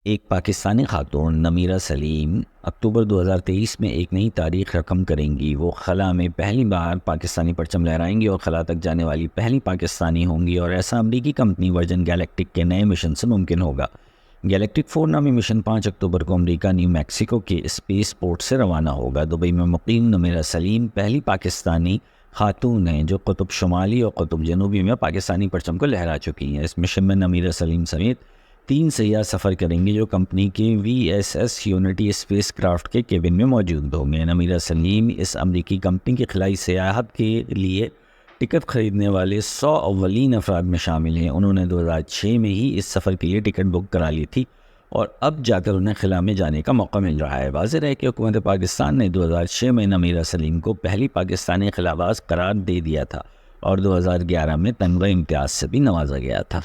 ایک پاکستانی خاتون نمیرہ سلیم اکتوبر 2023 میں ایک نئی تاریخ رقم کریں گی۔ وہ خلا میں پہلی بار پاکستانی پرچم لہرائیں گی اور خلا تک جانے والی پہلی پاکستانی ہوں گی، اور ایسا امریکی کمپنی ورجن گیلیکٹک کے نئے مشن سے ممکن ہوگا۔ گیلیکٹک 4 نامی مشن 5 اکتوبر کو امریکہ نیو میکسیکو کے اسپیس پورٹ سے روانہ ہوگا۔ دبئی میں مقیم نمیرہ سلیم پہلی پاکستانی خاتون ہیں جو قطب شمالی اور قطب جنوبی میں پاکستانی پرچم کو لہرا چکی ہیں۔ اس مشن میں نمیرہ سلیم سمیت 3 سیاح سفر کریں گے جو کمپنی کے VSS یونٹی اسپیس کرافٹ کے کیبن میں موجود ہوں گے۔ نمیرہ سلیم اس امریکی کمپنی کی خلائی سیاحت کے لیے ٹکٹ خریدنے والے 100 اولین افراد میں شامل ہیں۔ انہوں نے 2006 میں ہی اس سفر کے لیے ٹکٹ بک کرا لی تھی اور اب جا کر انہیں خلا میں جانے کا موقع مل رہا ہے۔ واضح ہے کہ حکومت پاکستان نے 2006 میں نمیرہ سلیم کو پہلی پاکستانی خلا باز قرار دے دیا تھا اور 2011 میں تمغہ امتیاز سے بھی نوازا گیا تھا۔